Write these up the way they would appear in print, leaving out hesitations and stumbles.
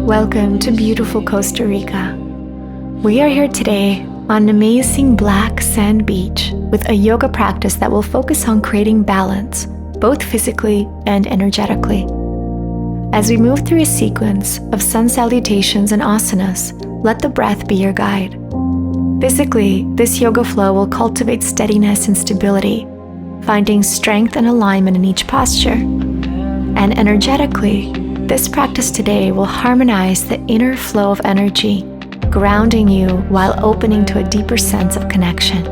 Welcome to beautiful Costa Rica. We are here today on an amazing black sand beach with a yoga practice that will focus on creating balance, both physically and energetically. As we move through a sequence of sun salutations and asanas, let the breath be your guide. Physically, this yoga flow will cultivate steadiness and stability, finding strength and alignment in each posture. And energetically, this practice today will harmonize the inner flow of energy, grounding you while opening to a deeper sense of connection.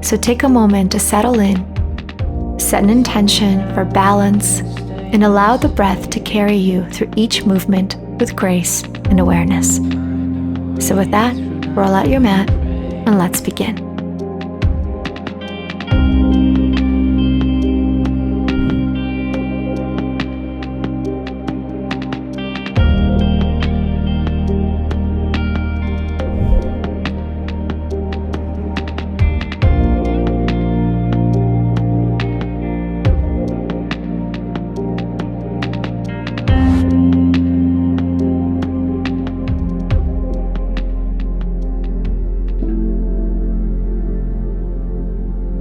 So take a moment to settle in, set an intention for balance, and allow the breath to carry you through each movement with grace and awareness. So with that, roll out your mat and let's begin.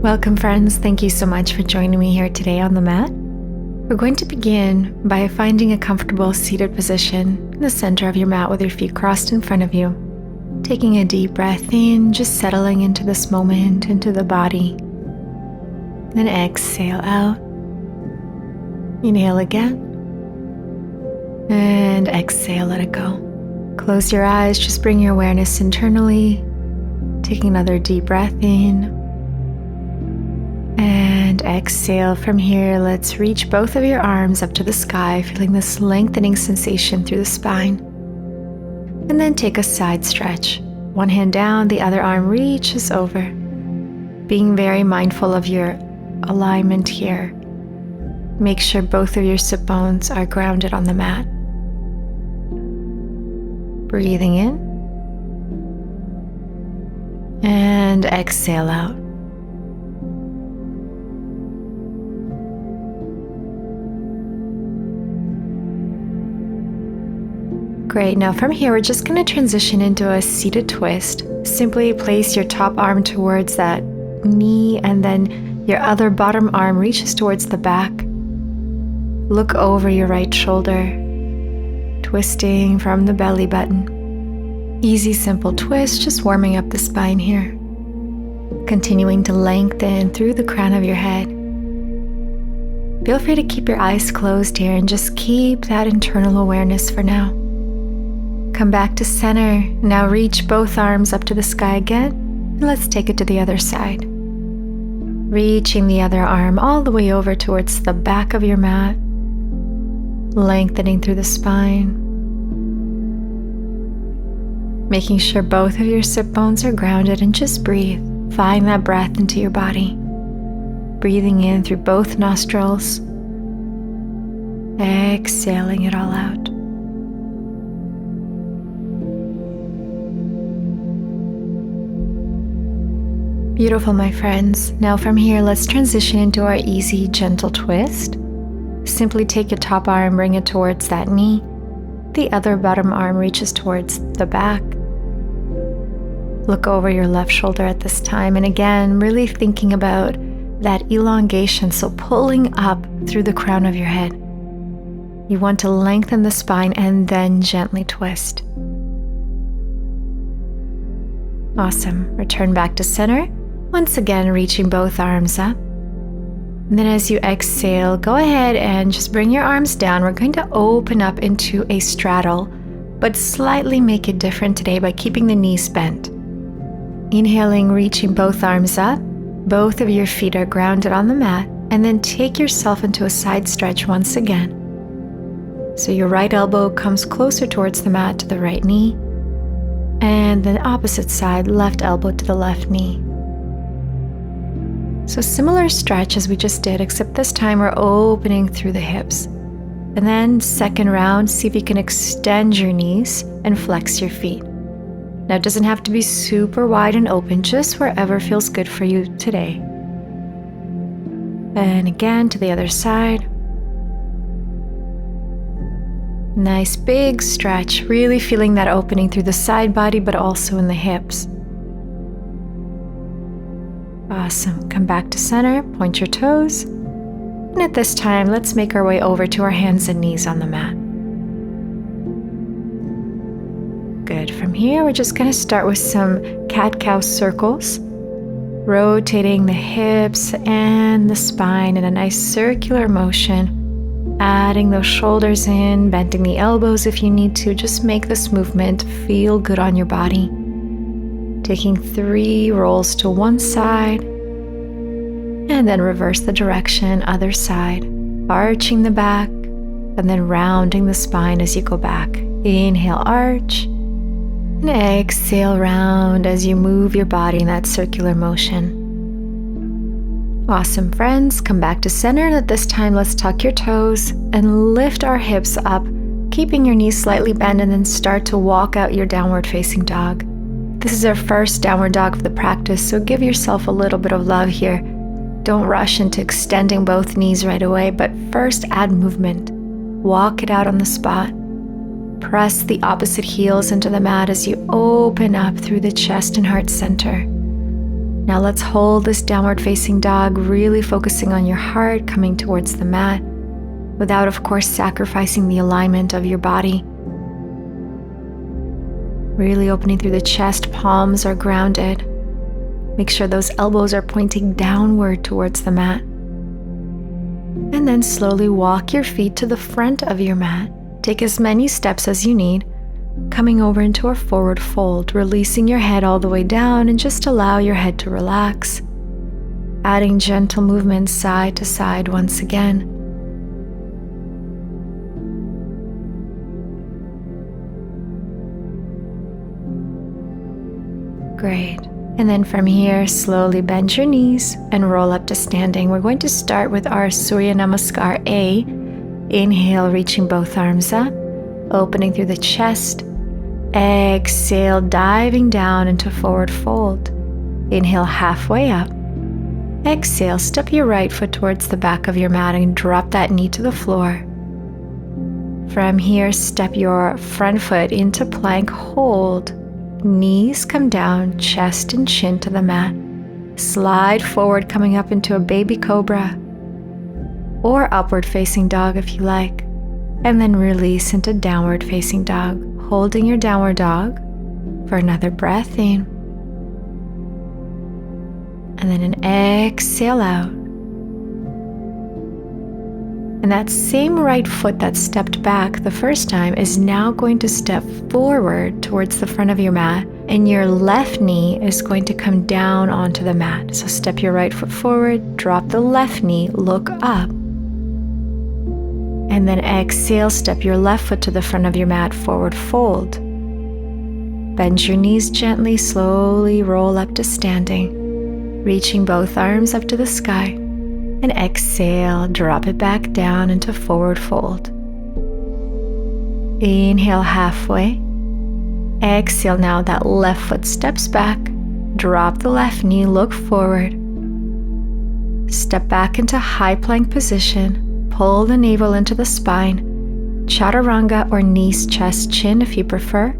Welcome friends, thank you so much for joining me here today on the mat. We're going to begin by finding a comfortable seated position in the center of your mat with your feet crossed in front of you. Taking a deep breath in, just settling into this moment, into the body. Then exhale out. Inhale again. And exhale, let it go. Close your eyes, just bring your awareness internally. Taking another deep breath in. And exhale. From here, let's reach both of your arms up to the sky, feeling this lengthening sensation through the spine. And then take a side stretch. One hand down, the other arm reaches over. Being very mindful of your alignment here. Make sure both of your sit bones are grounded on the mat. Breathing in. And exhale out. Great, now from here we're just going to transition into a seated twist. Simply place your top arm towards that knee and then your other bottom arm reaches towards the back. Look over your right shoulder, twisting from the belly button. Easy, simple twist, just warming up the spine here. Continuing to lengthen through the crown of your head. Feel free to keep your eyes closed here and just keep that internal awareness for now. Come back to center. Now reach both arms up to the sky again. And let's take it to the other side. Reaching the other arm all the way over towards the back of your mat. Lengthening through the spine. Making sure both of your sit bones are grounded and just breathe. Find that breath into your body. Breathing in through both nostrils. Exhaling it all out. Beautiful, my friends. Now from here, let's transition into our easy, gentle twist. Simply take your top arm, bring it towards that knee. The other bottom arm reaches towards the back. Look over your left shoulder at this time. And again, really thinking about that elongation, so pulling up through the crown of your head. You want to lengthen the spine and then gently twist. Awesome. Return back to center. Once again, reaching both arms up. And then as you exhale, go ahead and just bring your arms down. We're going to open up into a straddle, but slightly make it different today by keeping the knees bent. Inhaling, reaching both arms up. Both of your feet are grounded on the mat. And then take yourself into a side stretch once again. So your right elbow comes closer towards the mat to the right knee. And the opposite side, left elbow to the left knee. So similar stretch as we just did, except this time we're opening through the hips. And then second round, see if you can extend your knees and flex your feet. Now it doesn't have to be super wide and open, just wherever feels good for you today. And again to the other side. Nice big stretch, really feeling that opening through the side body, but also in the hips. Awesome. Come back to center, point your toes. And at this time, let's make our way over to our hands and knees on the mat. Good. From here, we're just going to start with some cat-cow circles, rotating the hips and the spine in a nice circular motion. Adding those shoulders in, bending the elbows if you need to. Just make this movement feel good on your body. Taking 3 rolls to one side, and then reverse the direction, other side. Arching the back, and then rounding the spine as you go back. Inhale, arch, and exhale, round as you move your body in that circular motion. Awesome, friends. Come back to center, and at this time, let's tuck your toes and lift our hips up, keeping your knees slightly bent, and then start to walk out your downward facing dog. This is our first downward dog of the practice, so give yourself a little bit of love here. Don't rush into extending both knees right away, but first add movement. Walk it out on the spot. Press the opposite heels into the mat as you open up through the chest and heart center. Now let's hold this downward facing dog, really focusing on your heart coming towards the mat, without of course sacrificing the alignment of your body. Really opening through the chest, palms are grounded. Make sure those elbows are pointing downward towards the mat. And then slowly walk your feet to the front of your mat. Take as many steps as you need. Coming over into a forward fold, releasing your head all the way down and just allow your head to relax. Adding gentle movements side to side once again. Great. And then from here, slowly bend your knees and roll up to standing. We're going to start with our Surya Namaskar A. Inhale, reaching both arms up, opening through the chest. Exhale, diving down into forward fold. Inhale, halfway up. Exhale, step your right foot towards the back of your mat and drop that knee to the floor. From here, step your front foot into plank, hold. Knees come down, chest and chin to the mat. Slide forward, coming up into a baby cobra or upward facing dog if you like. And then release into downward facing dog, holding your downward dog for another breath in. And then an exhale out. And that same right foot that stepped back the first time is now going to step forward towards the front of your mat, and your left knee is going to come down onto the mat. So step your right foot forward, drop the left knee, look up. And then exhale, step your left foot to the front of your mat, forward fold. Bend your knees gently, slowly roll up to standing, reaching both arms up to the sky. And exhale, drop it back down into forward fold. Inhale halfway. Exhale, now that left foot steps back. Drop the left knee, look forward. Step back into high plank position. Pull the navel into the spine. Chaturanga or knees, chest, chin if you prefer.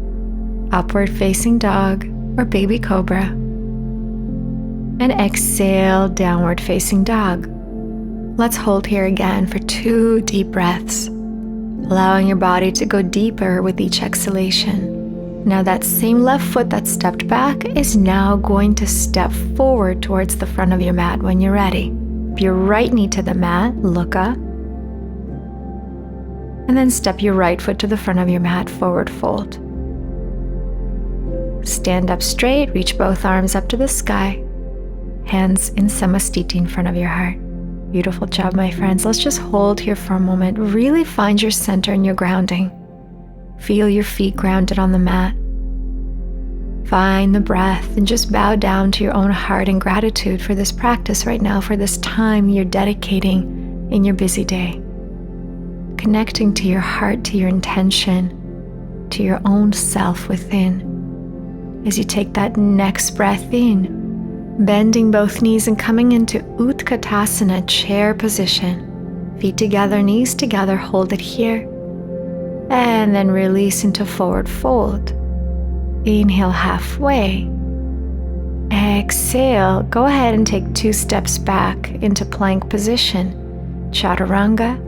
Upward facing dog or baby cobra. And exhale, downward facing dog. Let's hold here again for 2 deep breaths, allowing your body to go deeper with each exhalation. Now that same left foot that stepped back is now going to step forward towards the front of your mat when you're ready. Your right knee to the mat, look up. And then step your right foot to the front of your mat, forward fold. Stand up straight, reach both arms up to the sky. Hands in Samastiti in front of your heart. Beautiful job, my friends. Let's just hold here for a moment. Really find your center and your grounding. Feel your feet grounded on the mat. Find the breath and just bow down to your own heart in gratitude for this practice right now, for this time you're dedicating in your busy day. Connecting to your heart, to your intention, to your own self within. As you take that next breath in, bending both knees and coming into Utkatasana, chair position. Feet together, knees together, hold it here. And then release into forward fold. Inhale halfway. Exhale, go ahead and take 2 steps back into plank position. Chaturanga,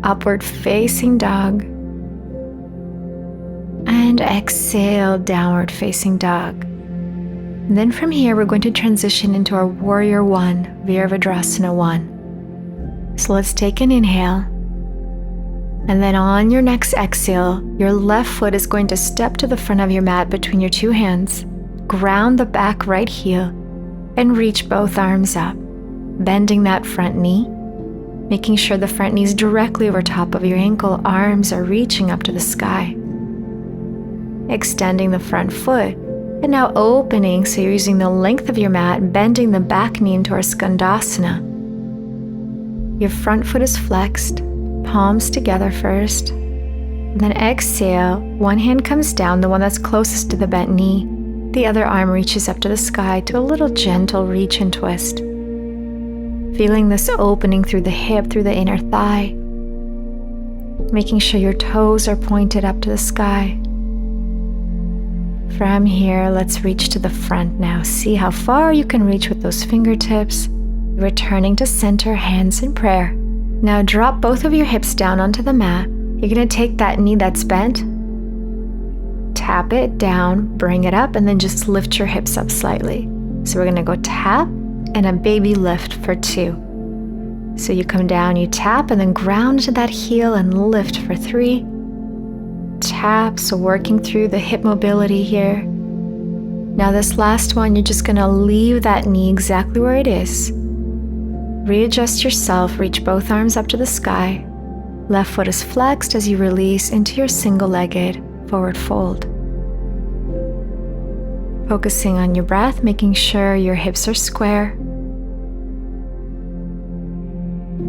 upward facing dog. And exhale, downward facing dog. And then from here, we're going to transition into our Warrior 1, Virabhadrasana 1. So let's take an inhale. And then on your next exhale, your left foot is going to step to the front of your mat between your 2 hands. Ground the back right heel and reach both arms up, bending that front knee, making sure the front knee is directly over top of your ankle. Arms are reaching up to the sky. Extending the front foot and now opening, so you're using the length of your mat, bending the back knee into our Skandasana. Your front foot is flexed, palms together first, and then exhale, one hand comes down, the one that's closest to the bent knee. The other arm reaches up to the sky to a little gentle reach and twist. Feeling this opening through the hip, through the inner thigh. Making sure your toes are pointed up to the sky. From here, let's reach to the front now. See how far you can reach with those fingertips. Returning to center, hands in prayer. Now drop both of your hips down onto the mat. You're going to take that knee that's bent, tap it down, bring it up, and then just lift your hips up slightly. So we're going to go tap and a baby lift for 2. So you come down, you tap, and then ground to that heel and lift for 3. Tap, so working through the hip mobility here. Now this last one, you're just going to leave that knee exactly where it is. Readjust yourself, reach both arms up to the sky. Left foot is flexed as you release into your single-legged forward fold. Focusing on your breath, making sure your hips are square.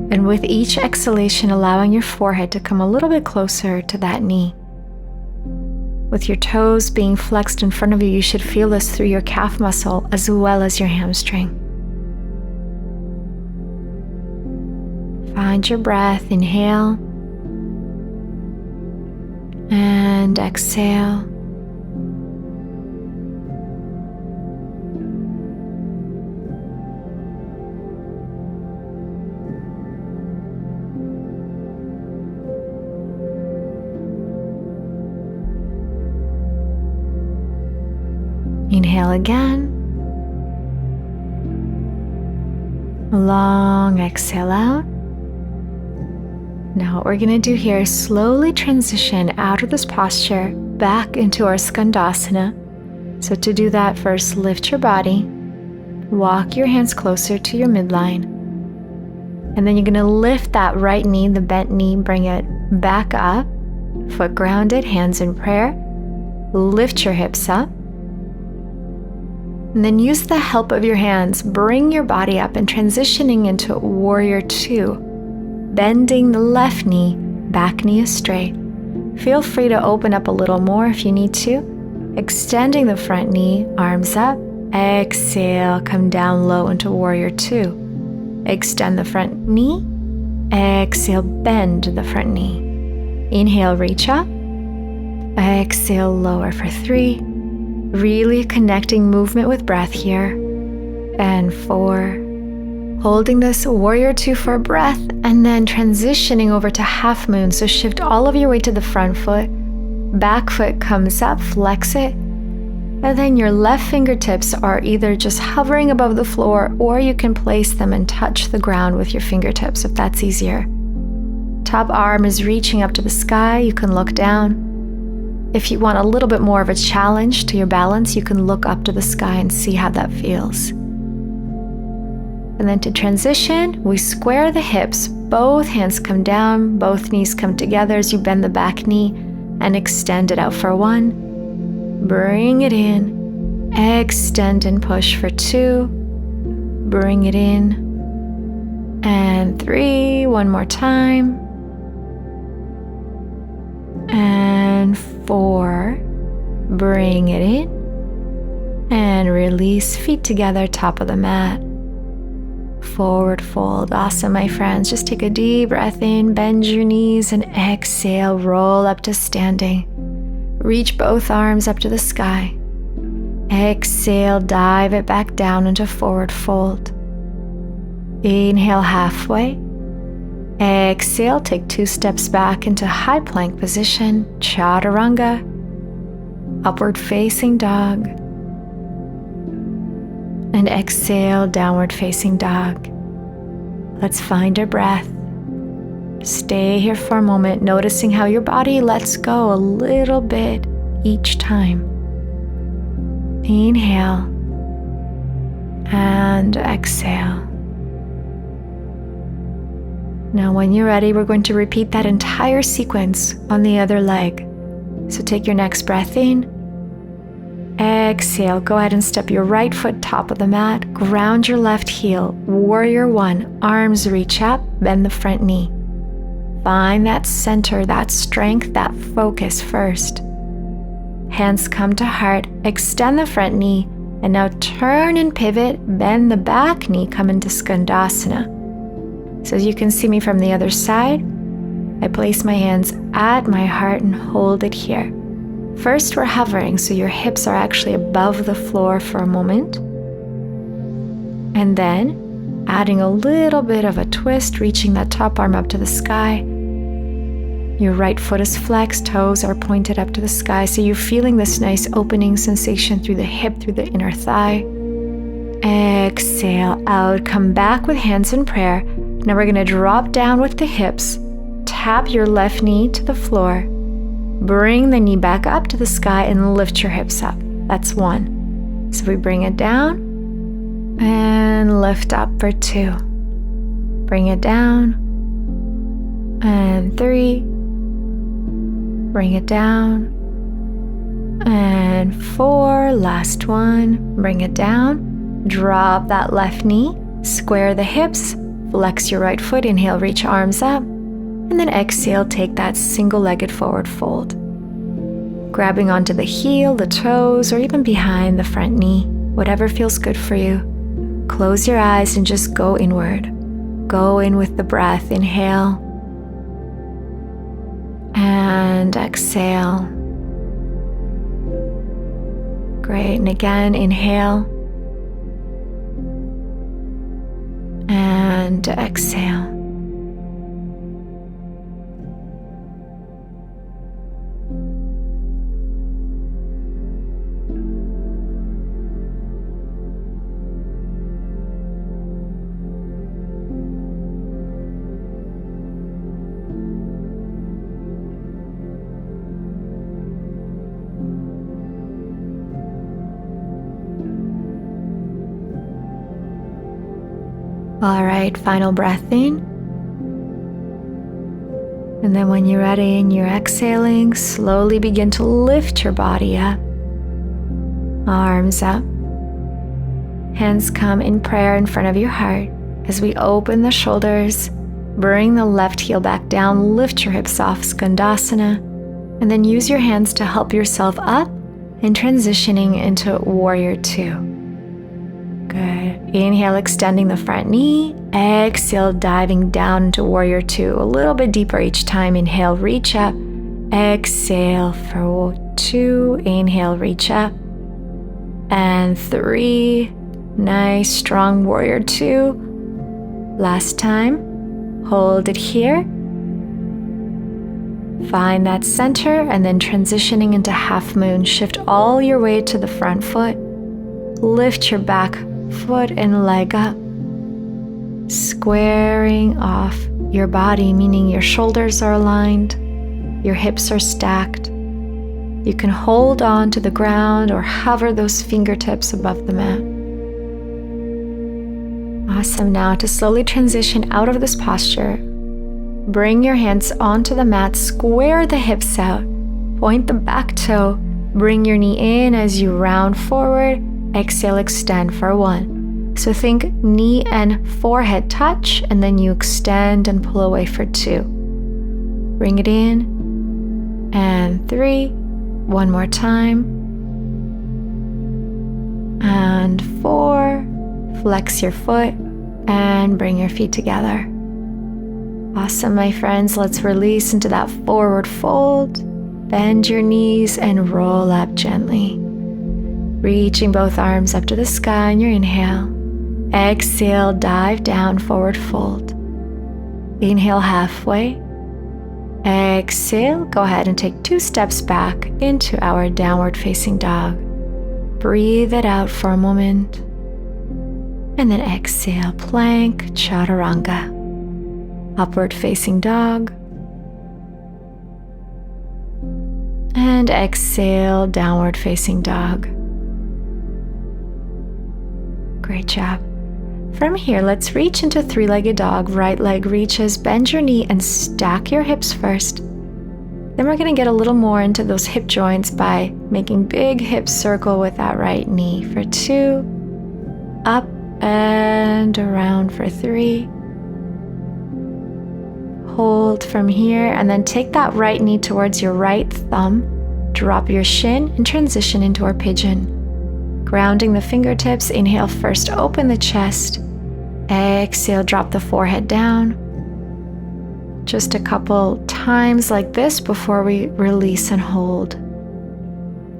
And with each exhalation, allowing your forehead to come a little bit closer to that knee. With your toes being flexed in front of you, you should feel this through your calf muscle as well as your hamstring. Find your breath, inhale and exhale. Inhale again. Long exhale out. Now what we're going to do here is slowly transition out of this posture back into our Skandasana. So to do that, first lift your body, walk your hands closer to your midline, and then you're going to lift that right knee, the bent knee, bring it back up, foot grounded, hands in prayer, lift your hips up, and then use the help of your hands, bring your body up and transitioning into Warrior 2. Bending the left knee, back knee is straight. Feel free to open up a little more if you need to. Extending the front knee, arms up. Exhale, come down low into Warrior 2. Extend the front knee. Exhale, bend the front knee. Inhale, reach up. Exhale, lower for 3. Really connecting movement with breath here. And 4. Holding this Warrior 2 for a breath, and then transitioning over to half moon. So shift all of your weight to the front foot. Back foot comes up, flex it. And then your left fingertips are either just hovering above the floor, or you can place them and touch the ground with your fingertips if that's easier. Top arm is reaching up to the sky. You can look down. If you want a little bit more of a challenge to your balance, you can look up to the sky and see how that feels. And then to transition, we square the hips. Both hands come down, both knees come together as you bend the back knee and extend it out for 1. Bring it in, extend and push for 2. Bring it in, and 3. One more time. And 4. Bring it in, and release, feet together, top of the mat. forward fold. Awesome, my friends. Just take a deep breath in, bend your knees, and exhale, roll up to standing. Reach both arms up to the sky. Exhale, dive it back down into forward fold. Inhale halfway. Exhale, take 2 steps back into high plank position, chaturanga, upward facing dog. And exhale, downward facing dog. Let's find our breath. Stay here for a moment, noticing how your body lets go a little bit each time. Inhale and exhale. Now, when you're ready, we're going to repeat that entire sequence on the other leg. So take your next breath in. Exhale, go ahead and step your right foot top of the mat, ground your left heel, warrior 1, arms reach up, bend the front knee. Find that center, that strength, that focus first. Hands come to heart, extend the front knee, and now turn and pivot, bend the back knee, come into skandasana. So as you can see me from the other side, I place my hands at my heart and hold it here. First, we're hovering, so your hips are actually above the floor for a moment. And then, adding a little bit of a twist, reaching that top arm up to the sky. Your right foot is flexed, toes are pointed up to the sky, so you're feeling this nice opening sensation through the hip, through the inner thigh. Exhale out, come back with hands in prayer. Now we're going to drop down with the hips, tap your left knee to the floor. Bring the knee back up to the sky and lift your hips up. That's 1. So we bring it down and lift up for 2. Bring it down and 3. Bring it down and 4. Last one. Bring it down. Drop that left knee. Square the hips. Flex your right foot. Inhale, reach arms up. And then exhale, take that single-legged forward fold. Grabbing onto the heel, the toes, or even behind the front knee, whatever feels good for you. Close your eyes and just go inward. Go in with the breath. Inhale. And exhale. Great. And again, inhale. And exhale. All right, final breath in. And then when you're ready and you're exhaling, slowly begin to lift your body up. Arms up. Hands come in prayer in front of your heart. As we open the shoulders, bring the left heel back down, lift your hips off, skandasana, and then use your hands to help yourself up and transitioning into warrior 2. Good. Inhale, extending the front knee. Exhale, diving down into warrior 2. A little bit deeper each time. Inhale, reach up. Exhale for 2. Inhale, reach up. And 3. Nice, strong warrior 2. Last time. Hold it here. Find that center and then transitioning into half moon. Shift all your weight to the front foot. Lift your back foot and leg up, squaring off your body, meaning your shoulders are aligned, your hips are stacked. You can hold on to the ground or hover those fingertips above the mat. Awesome. Now to slowly transition out of this posture, bring your hands onto the mat, square the hips out, point the back toe, bring your knee in as you round forward. Exhale, extend for 1. So think knee and forehead touch, and then you extend and pull away for 2. Bring it in, and 3. One more time. And 4. Flex your foot, And bring your feet together. Awesome, my friends. Let's release into that forward fold. Bend your knees and roll up gently. Reaching both arms up to the sky on your inhale. Exhale, dive down, forward fold. Inhale halfway. Exhale, go ahead and take 2 steps back into our downward facing dog. Breathe it out for a moment. And then exhale, plank, chaturanga. Upward facing dog. And exhale, downward facing dog. Great job. From here, let's reach into 3-legged dog. Right leg reaches, bend your knee and stack your hips first. Then we're going to get a little more into those hip joints by making big hip circle with that right knee for 2, up and around for 3. Hold from here and then take that right knee towards your right thumb. Drop your shin and transition into our pigeon. Grounding the fingertips, inhale first, open the chest. Exhale, drop the forehead down. Just a couple times like this before we release and hold.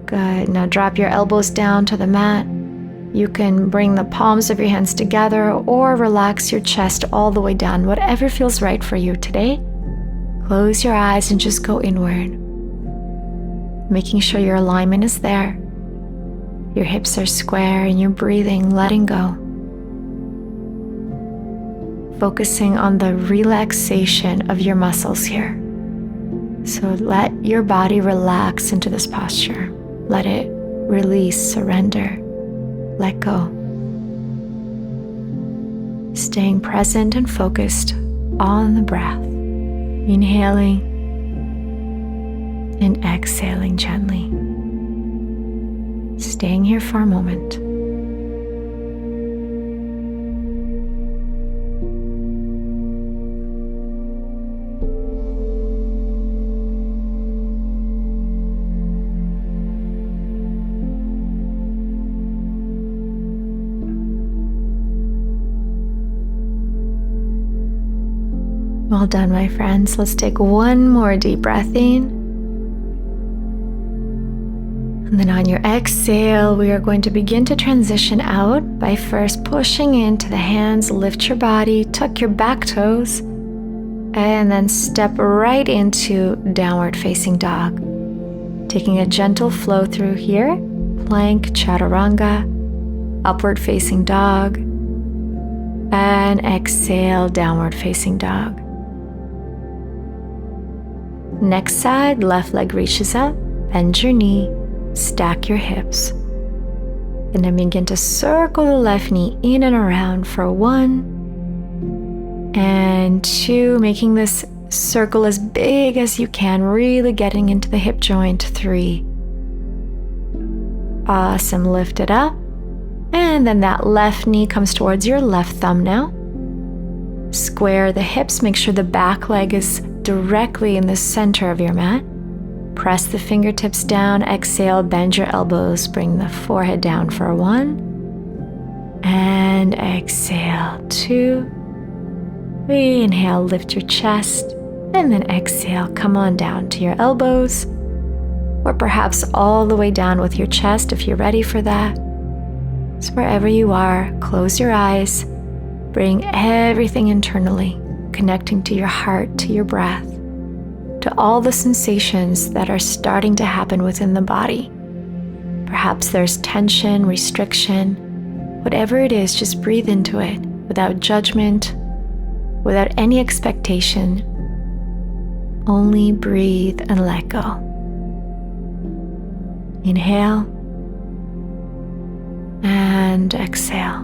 Good. Now drop your elbows down to the mat. You can bring the palms of your hands together or relax your chest all the way down, whatever feels right for you today. Close your eyes and just go inward. Making sure your alignment is there. Your hips are square and you're breathing, letting go. Focusing on the relaxation of your muscles here. So let your body relax into this posture. Let it release, surrender, let go. Staying present and focused on the breath. Inhaling and exhaling gently. Staying here for a moment. Well done, my friends. Let's take one more deep breath in. And then on your exhale, we are going to begin to transition out by first pushing into the hands, lift your body, tuck your back toes, and then step right into downward facing dog. Taking a gentle flow through here, plank, chaturanga, upward facing dog, and exhale, downward facing dog. Next side, left leg reaches up, bend your knee, stack your hips. And then begin to circle the left knee in and around for 1 and 2, making this circle as big as you can, really getting into the hip joint. 3. Awesome, lift it up. And then that left knee comes towards your left thumb now. Square the hips, make sure the back leg is directly in the center of your mat. Press the fingertips down, exhale, bend your elbows, bring the forehead down for 1. And exhale, 2. Inhale, lift your chest, and then exhale, come on down to your elbows, or perhaps all the way down with your chest if you're ready for that. So wherever you are, close your eyes, bring everything internally, connecting to your heart, to your breath, to all the sensations that are starting to happen within the body. Perhaps there's tension, restriction, whatever it is, just breathe into it without judgment, without any expectation. Only breathe and let go. Inhale and exhale.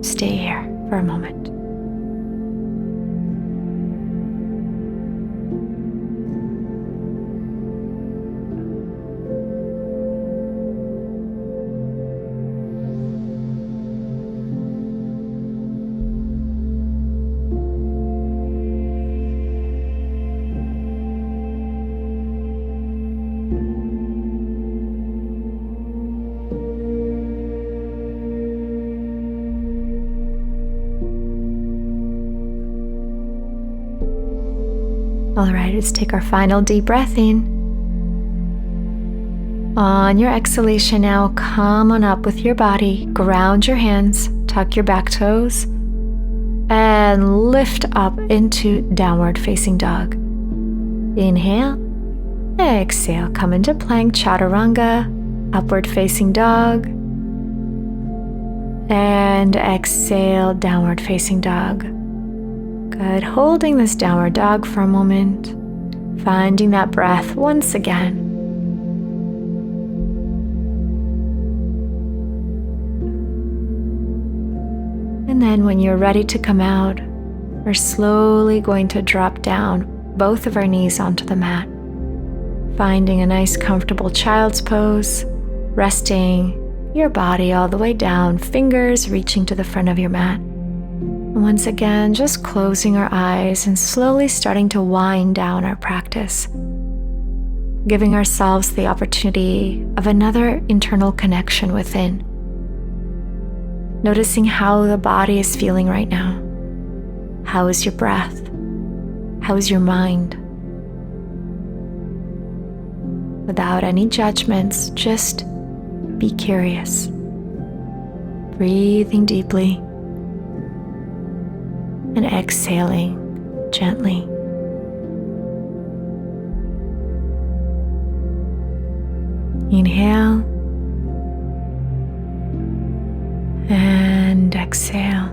Stay here for a moment. All right, let's take our final deep breath in. On your exhalation now, come on up with your body, ground your hands, tuck your back toes, and lift up into downward facing dog. Inhale, exhale, come into plank chaturanga, upward facing dog, and exhale, downward facing dog. Good, holding this downward dog for a moment, finding that breath once again. And then when you're ready to come out, we're slowly going to drop down both of our knees onto the mat, finding a nice comfortable child's pose, resting your body all the way down, fingers reaching to the front of your mat. And once again, just closing our eyes and slowly starting to wind down our practice, giving ourselves the opportunity of another internal connection within. Noticing how the body is feeling right now. How is your breath? How is your mind? Without any judgments, just be curious. Breathing deeply and exhaling gently. Inhale and exhale.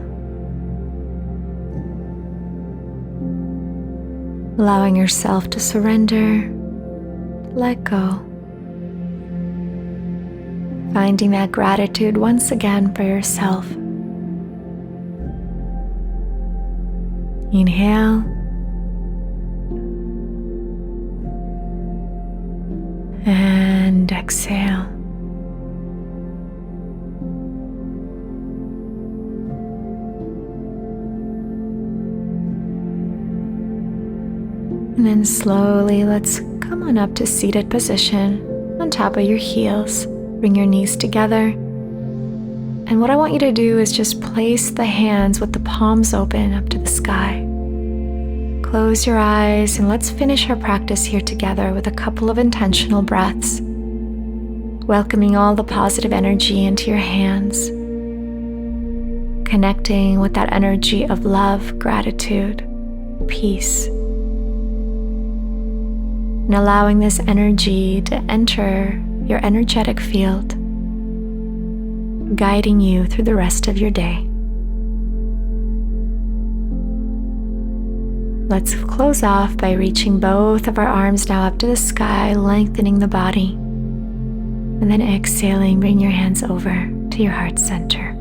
Allowing yourself to surrender, let go. Finding that gratitude once again for yourself. Inhale and exhale. And then slowly, let's come on up to seated position on top of your heels. Bring your knees together. And what I want you to do is just place the hands with the palms open up to the sky. Close your eyes and let's finish our practice here together with a couple of intentional breaths. Welcoming all the positive energy into your hands. Connecting with that energy of love, gratitude, peace. And allowing this energy to enter your energetic field, guiding you through the rest of your day. Let's close off by reaching both of our arms now up to the sky, lengthening the body. And then exhaling, bring your hands over to your heart center.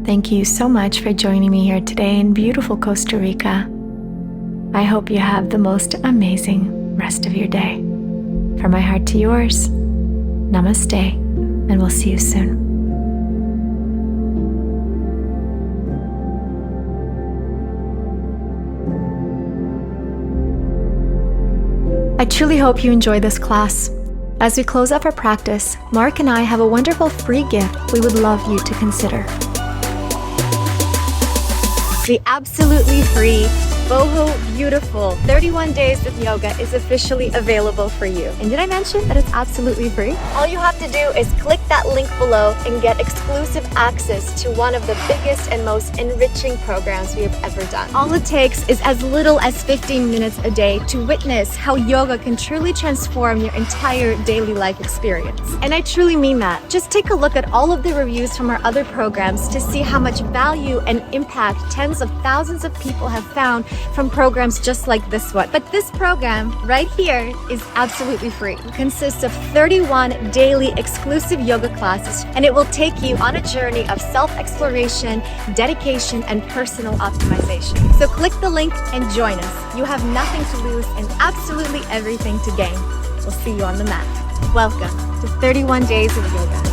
Thank you so much for joining me here today in beautiful Costa Rica. I hope you have the most amazing rest of your day. From my heart to yours, namaste, and we'll see you soon. I truly hope you enjoyed this class. As we close off our practice, Mark and I have a wonderful free gift we would love you to consider. The absolutely free Boho Beautiful 31 Days with Yoga is officially available for you. And did I mention that it's absolutely free? All you have to do is click that link below and get exclusive access to one of the biggest and most enriching programs we have ever done. All it takes is as little as 15 minutes a day to witness how yoga can truly transform your entire daily life experience. And I truly mean that. Just take a look at all of the reviews from our other programs to see how much value and impact tens of thousands of people have found from programs just like this one. But this program right here is absolutely free. It consists of 31 daily exclusive yoga classes, and it will take you on a journey of self-exploration, dedication, and personal optimization. So click the link and join us. You have nothing to lose and absolutely everything to gain. We'll see you on the mat. Welcome to 31 Days of Yoga.